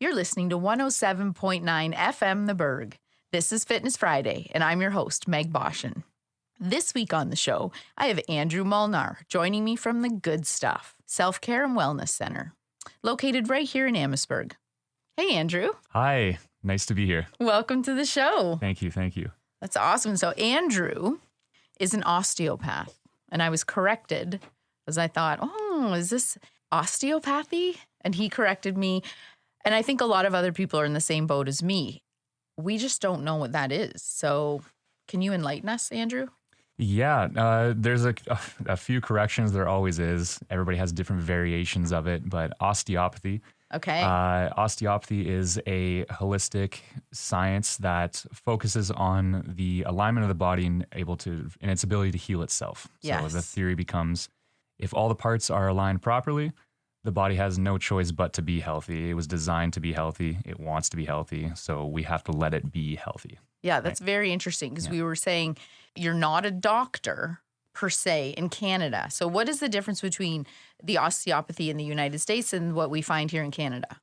You're listening to 107.9 FM The Berg. This is Fitness Friday, and I'm your host, Meg Boschin. This week on the show, I have Andrew Molnar joining me from the Good Stuff Self-Care and Wellness Center, located right here in Amherstburg. Hey, Andrew. Hi, nice to be here. Welcome to the show. Thank you. That's awesome. So Andrew is an osteopath, and I was corrected as I thought, is this osteopathy? And he corrected me. And I think a lot of other people are in the same boat as me. We just don't know what that is. So can you enlighten us, Andrew? Yeah, there's a few corrections. There always is. Everybody has different variations of it, but osteopathy. Okay. Osteopathy is a holistic science that focuses on the alignment of the body and its ability to heal itself. Yes. So the theory becomes, if all the parts are aligned properly, the body has no choice but to be healthy. It was designed to be healthy. It wants to be healthy. So we have to let it be healthy. Yeah, that's very interesting because we were saying you're not a doctor per se in Canada. So what is the difference between the osteopathy in the United States and what we find here in Canada?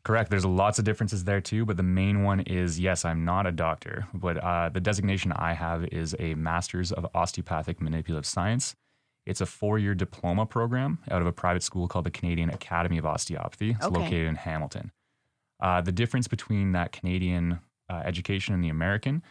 Correct. There's lots of differences there too, but the main one is, yes, I'm not a doctor, but the designation I have is a Master's of Osteopathic Manipulative Science. It's a 4-year diploma program out of a private school called the Canadian Academy of Osteopathy. It's located in Hamilton. The difference between that Canadian education and the American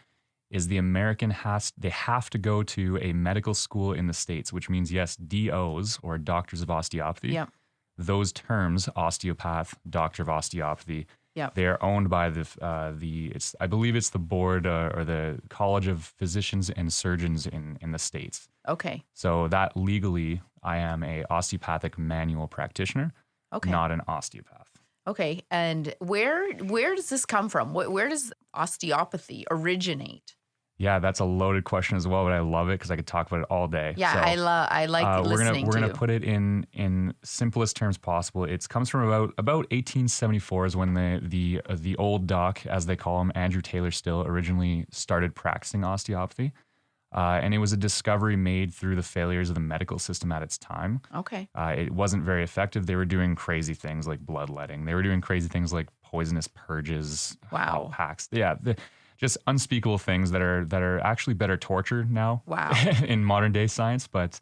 is the American they have to go to a medical school in the States, which means, yes, DOs or doctors of osteopathy. Yep. Those terms, osteopath, doctor of osteopathy, they are owned by I believe it's the board or the College of Physicians and Surgeons in the States. Okay. So that legally, I am a osteopathic manual practitioner, not an osteopath. Okay. And where does this come from? Where does osteopathy originate? Yeah, that's a loaded question as well, but I love it because I could talk about it all day. Yeah, so, I like listening We're gonna put it in simplest terms possible. It comes from about 1874 is when the old doc, as they call him, Andrew Taylor Still, originally started practicing osteopathy. And it was a discovery made through the failures of the medical system at its time. Okay. It wasn't very effective. They were doing crazy things like bloodletting. They were doing crazy things like poisonous purges. Wow. Packs. Yeah. Just unspeakable things that are actually better torture now. Wow. In modern day science. But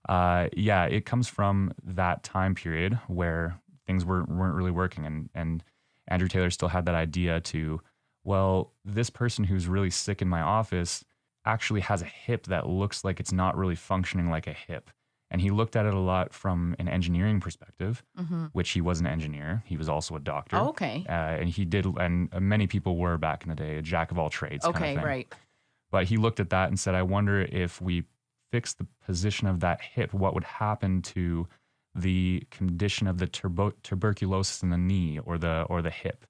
it comes from that time period where things weren't really working. And Andrew Taylor Still had that idea this person who's really sick in my office actually has a hip that looks like it's not really functioning like a hip. And he looked at it a lot from an engineering perspective, which he was an engineer. He was also a doctor. Oh, okay. And many people were back in the day, a jack of all trades kind of thing. Right. But he looked at that and said, I wonder if we fix the position of that hip, what would happen to the condition of the tuberculosis in the knee or the hip?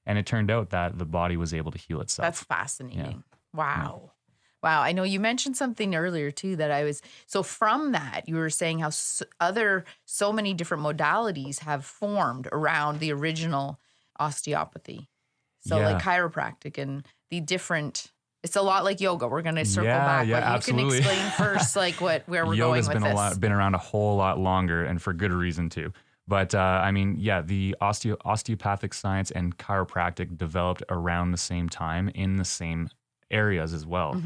And it turned out that the body was able to heal itself. That's fascinating. Yeah. Wow. Yeah. Wow. I know you mentioned something earlier too so from that you were saying how so many different modalities have formed around the original osteopathy. So like chiropractic and it's a lot like yoga. We're going to circle back, but you absolutely. can explain first like where we're Yoga's going with this. Been around a whole lot longer and for good reason too. But the osteopathic science and chiropractic developed around the same time in the same areas as well.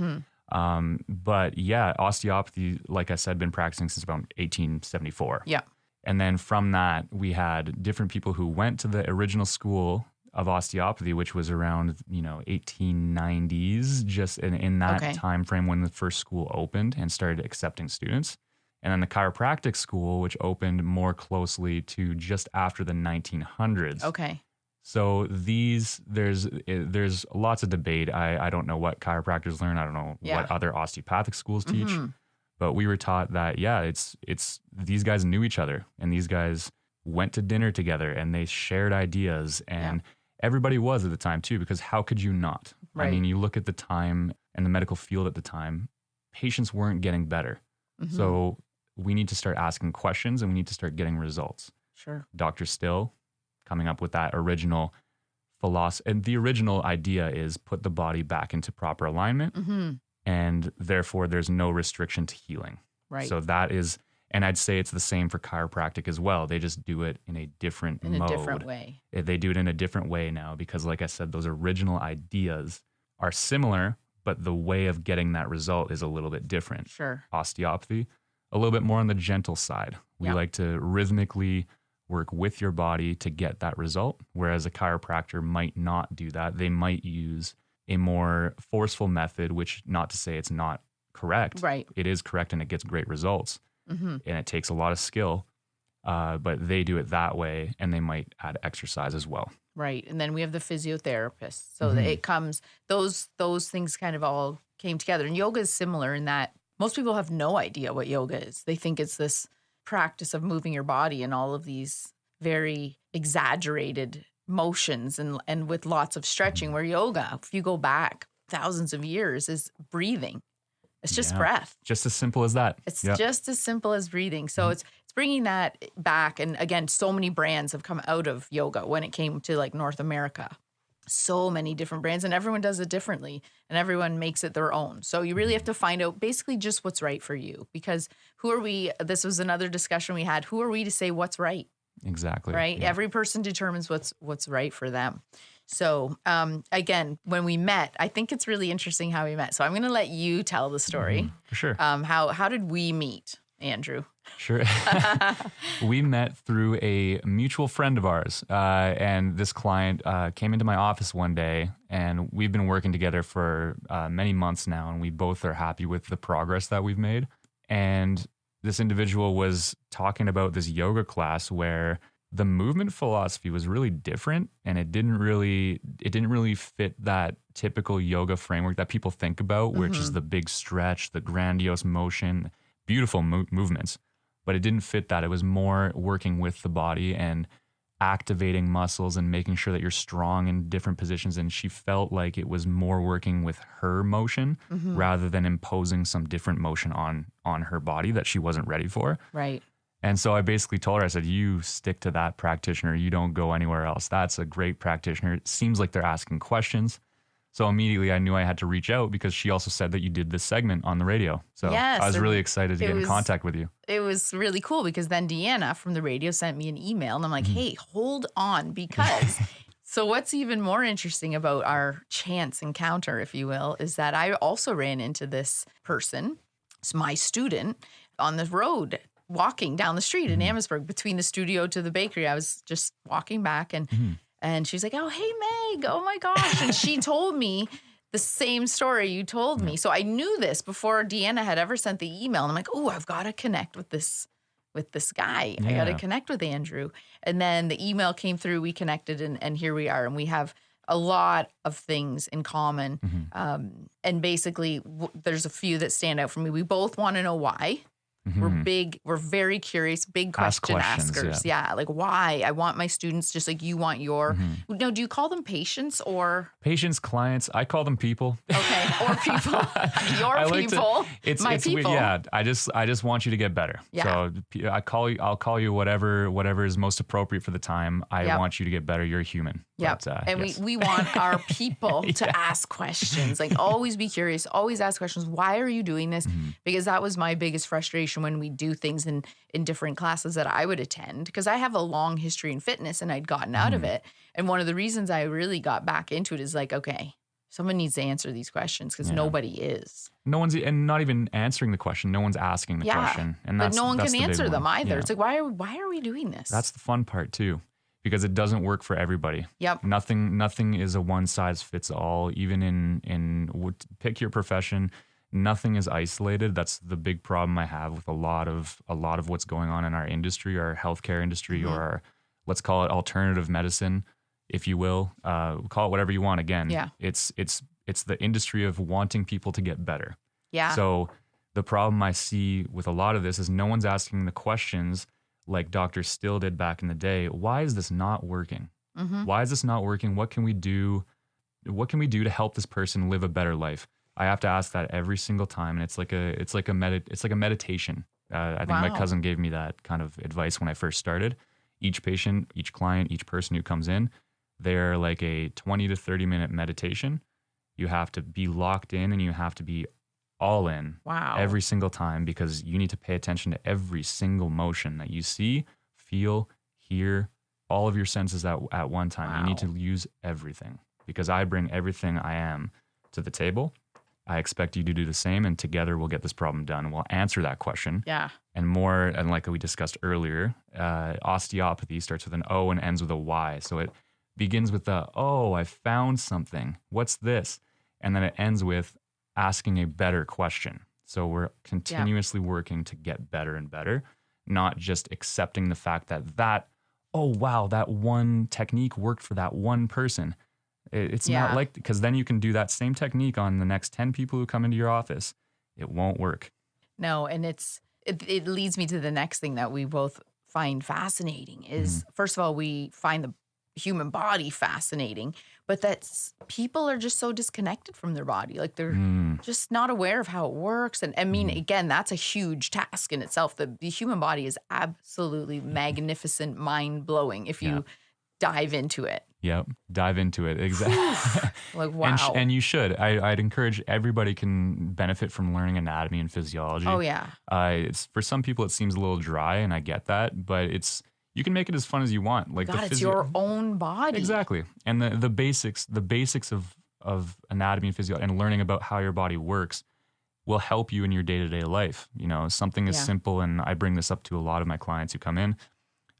Osteopathy, like I said, been practicing since about 1874. Yeah. And then from that, we had different people who went to the original school of osteopathy, which was around, 1890s, just in that time frame when the first school opened and started accepting students. And then the chiropractic school, which opened more closely to just after the 1900s. Okay. So there's lots of debate. I don't know what chiropractors learn. I don't know what other osteopathic schools teach. But we were taught that, it's these guys knew each other and these guys went to dinner together and they shared ideas and everybody was at the time too, because how could you not? Right. I mean, you look at the time and the medical field at the time, patients weren't getting better. So we need to start asking questions and we need to start getting results. Sure. Dr. Still coming up with that original philosophy. And the original idea is put the body back into proper alignment. And therefore there's no restriction to healing. Right. So that is, And I'd say it's the same for chiropractic as well. They just do it in a different mode. a different way. They do it in a different way now because, like I said, those original ideas are similar, but the way of getting that result is a little bit different. Sure. Osteopathy, a little bit more on the gentle side. We like to rhythmically work with your body to get that result, whereas a chiropractor might not do that. They might use a more forceful method, which not to say it's not correct. Right. It is correct and it gets great results. And it takes a lot of skill, but they do it that way, and they might add exercise as well. Right. And then we have the physiotherapist. So it comes, those things kind of all came together. And yoga is similar in that most people have no idea what yoga is. They think it's this practice of moving your body in all of these very exaggerated motions and with lots of stretching, where yoga, if you go back thousands of years, is breathing. It's just breath. Just as simple as that. It's just as simple as breathing. So it's bringing that back. And again, so many brands have come out of yoga when it came to like North America. So many different brands, and everyone does it differently, and everyone makes it their own. So you really have to find out basically just what's right for you, because who are we? This was another discussion we had. Who are we to say what's right? Exactly. Right. Yeah. Every person determines what's right for them. So again, when we met, I think it's really interesting how we met. So I'm going to let you tell the story. For sure. How did we meet, Andrew? Sure. We met through a mutual friend of ours. And this client came into my office one day, and we've been working together for many months now, and we both are happy with the progress that we've made. And this individual was talking about this yoga class where the movement philosophy was really different, and it didn't really fit that typical yoga framework that people think about, which is the big stretch, the grandiose motion, beautiful movements. But it didn't fit that. It was more working with the body and activating muscles and making sure that you're strong in different positions. And she felt like it was more working with her motion rather than imposing some different motion on her body that she wasn't ready for. Right. And so I basically told her, I said, you stick to that practitioner. You don't go anywhere else. That's a great practitioner. It seems like they're asking questions. So immediately I knew I had to reach out, because she also said that you did this segment on the radio. So yes, I was really excited to get in contact with you. It was really cool, because then Deanna from the radio sent me an email, and I'm like, hey, hold on, because so what's even more interesting about our chance encounter, if you will, is that I also ran into this person, it's my student, on the road, walking down the street in Amherstburg between the studio to the bakery. I was just walking back, and she's like, oh, hey, Meg, oh my gosh. And she told me the same story you told me. So I knew this before Deanna had ever sent the email. And I'm like, oh, I've got to connect with this guy. I got to connect with Andrew. And then the email came through, we connected, and here we are. And we have a lot of things in common. And basically, there's a few that stand out for me. We both want to know why. We're very curious, big question askers. Yeah. Like, why? I want my students just like you want your, no, do you call them patients or? Patients, clients, I call them people. Okay. Or people, your people, my people. Yeah. I just want you to get better. Yeah. So I'll call you whatever is most appropriate for the time. I want you to get better. You're a human. Yeah. And we want our people to ask questions, like always be curious, always ask questions. Why are you doing this? Because that was my biggest frustration when we do things in different classes that I would attend, because I have a long history in fitness and I'd gotten out of it. And one of the reasons I really got back into it is like, okay, someone needs to answer these questions, because nobody is. No one's, and not even answering the question. No one's asking the question. And but no one can answer them either. Yeah. It's like, why are we doing this? That's the fun part too, because it doesn't work for everybody. Yep. Nothing is a one size fits all. Even in pick your profession, nothing is isolated. That's the big problem I have with a lot of what's going on in our industry, our healthcare industry, or our, let's call it alternative medicine, if you will. Call it whatever you want. Again, it's the industry of wanting people to get better. Yeah. So the problem I see with a lot of this is no one's asking the questions like Dr. Still did back in the day. Why is this not working? Why is this not working? What can we do? What can we do to help this person live a better life? I have to ask that every single time, and it's like a meditation. I think my cousin gave me that kind of advice when I first started. Each patient, each client, each person who comes in, they're like a 20 to 30 minute meditation. You have to be locked in, and you have to be all in. Wow. Every single time, because you need to pay attention to every single motion that you see, feel, hear, all of your senses at one time. Wow. You need to use everything, because I bring everything I am to the table. I expect you to do the same, and together we'll get this problem done. We'll answer that question. Yeah. And more, and like we discussed earlier, osteopathy starts with an O and ends with a Y. So it begins with the, oh, I found something. What's this? And then it ends with asking a better question. So we're continuously working to get better and better, not just accepting the fact that, oh, wow, that one technique worked for that one person. It's not like, because then you can do that same technique on the next 10 people who come into your office. It won't work. No, and it leads me to the next thing that we both find fascinating is, first of all, we find the human body fascinating, but people are just so disconnected from their body. Like they're just not aware of how it works. And I mean, again, that's a huge task in itself. The human body is absolutely magnificent, mind-blowing if you dive into it. Yep. Dive into it. Exactly. Like, wow. And you should. I'd encourage everybody can benefit from learning anatomy and physiology. Oh, yeah. It's for some people, it seems a little dry, and I get that, but you can make it as fun as you want. Like God, it's your own body. Exactly. And the basics of anatomy and physiology and learning about how your body works will help you in your day-to-day life. You know, something as simple, and I bring this up to a lot of my clients who come in.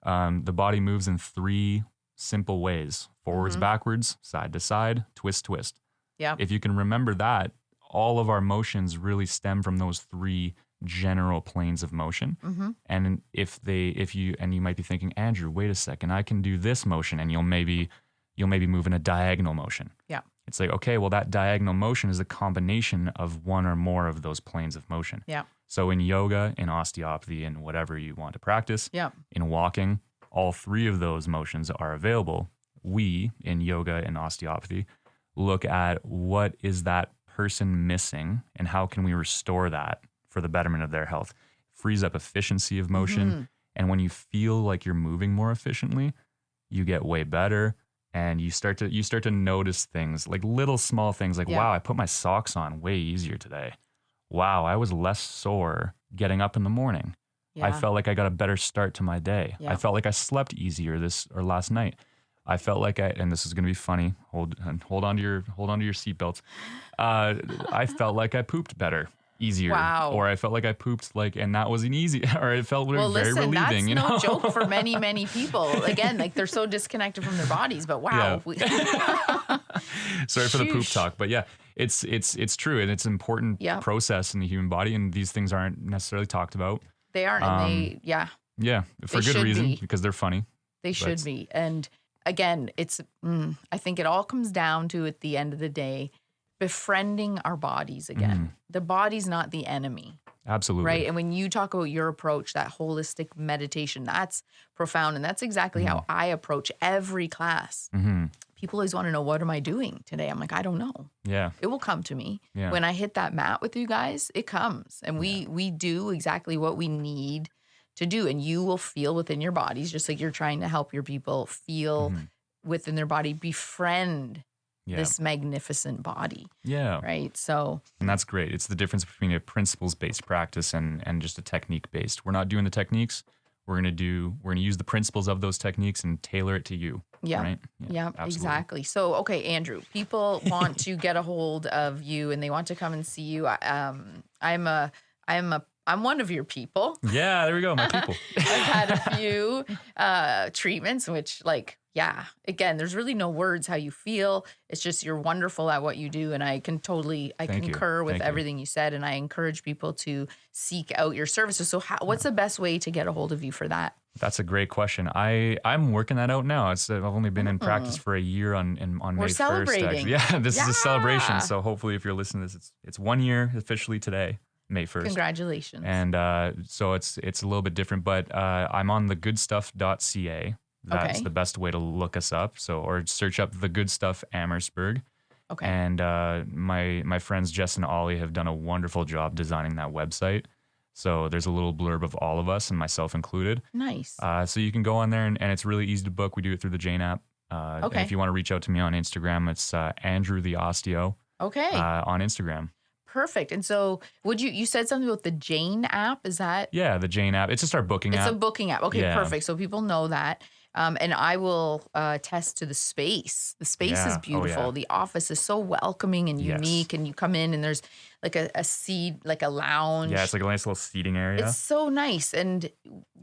The body moves in 3 simple ways: forwards, backwards, side to side, twist, twist. Yeah. If you can remember that, all of our motions really stem from those 3 general planes of motion. And you might be thinking, Andrew, wait a second, I can do this motion, and you'll maybe move in a diagonal motion. Yeah. It's like, okay, well, that diagonal motion is a combination of one or more of those planes of motion. Yeah. So in yoga, in osteopathy, in whatever you want to practice, in walking, all 3 of those motions are available. We, in yoga and osteopathy, look at what is that person missing and how can we restore that for the betterment of their health. Frees up efficiency of motion. And when you feel like you're moving more efficiently, you get way better. And you start to notice things, like little small things, like, wow, I put my socks on way easier today. Wow, I was less sore getting up in the morning. I felt like I got a better start to my day. I felt like I slept easier last night. I felt like and this is going to be funny. Hold on to your seatbelts. I felt like I pooped better, easier. Wow. Or I felt like I pooped and that wasn't easy. Or it felt very relieving. That's you no know? joke for many, many people. Again, like they're so disconnected from their bodies, but wow. Sorry for the poop talk, but yeah, it's true. And it's an important process in the human body. And these things aren't necessarily talked about. They aren't. And for good reason, because they're funny. They should be. And again, I think it all comes down to, at the end of the day, befriending our bodies again. The body's not the enemy. Absolutely. Right. And when you talk about your approach, that holistic meditation, that's profound. And that's exactly how I approach every class. People always want to know, what am I doing today? I'm like, I don't know. Yeah. It will come to me. Yeah. When I hit that mat with you guys, it comes. And we do exactly what we need to do. And you will feel within your bodies, just like you're trying to help your people feel within their body, befriend this magnificent body. Yeah. Right. So. And that's great. It's the difference between a principles-based practice and just a technique-based. We're not doing the techniques. We're going to use the principles of those techniques and tailor it to you. Yeah. Right? Yeah, exactly. So, okay, Andrew, people want to get a hold of you and they want to come and see you. I'm one of your people. Yeah, there we go. My people. I've had a few treatments, which again, there's really no words how you feel. It's just you're wonderful at what you do. And I concur with everything you said. And I encourage people to seek out your services. So what's the best way to get a hold of you for that? That's a great question. I'm working that out now. I've only been in practice for a year on May 1st. Actually. Yeah, this is a celebration. So hopefully if you're listening to this, it's 1 year officially today, May 1st. Congratulations. And so it's a little bit different, but I'm on thegoodstuff.ca. That's the best way to look us up. So, or search up The Good Stuff Amherstburg. Okay. And my friends Jess and Ollie have done a wonderful job designing that website. So there's a little blurb of all of us and myself included. Nice. So you can go on there and it's really easy to book. We do it through the Jane app. And if you want to reach out to me on Instagram, it's Andrew the Osteo. Okay. On Instagram. Perfect. And so you said something about the Jane app. Is that? Yeah, the Jane app. It's just our booking app. It's a booking app. Okay, Yeah. perfect. So people know that. And I will attest to the space. The space is beautiful. Oh, yeah. The office is so welcoming and unique. And you come in and there's like a seat, like a lounge. Yeah, it's like a nice little seating area. It's so nice. And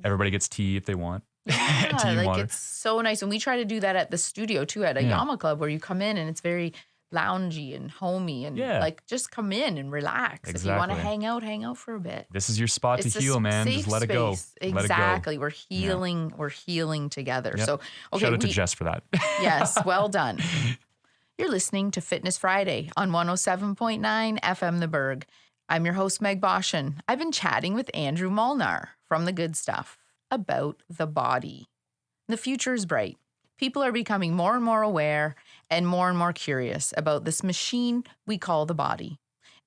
everybody gets tea if they want. yeah, tea and like water. it's so nice. And we try to do that at the studio too, at a Yama Club, where you come in and it's very loungy and homey and like just come in and relax. Exactly. If you want to hang out for a bit. This is your spot to heal, man. Just let it go. Exactly. We're healing. Yeah. We're healing together. Yep. So, okay. Shout out to Jess for that. Yes. Well done. You're listening to Fitness Friday on 107.9 FM The Berg. I'm your host, Meg Boschin. I've been chatting with Andrew Molnar from The Good Stuff about the body. The future is bright. People are becoming more and more aware and more curious about this machine we call the body.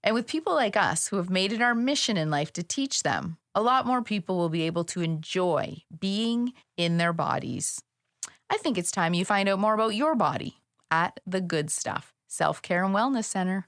And with people like us who have made it our mission in life to teach them, a lot more people will be able to enjoy being in their bodies. I think it's time you find out more about your body at The Good Stuff Self-Care and Wellness Center.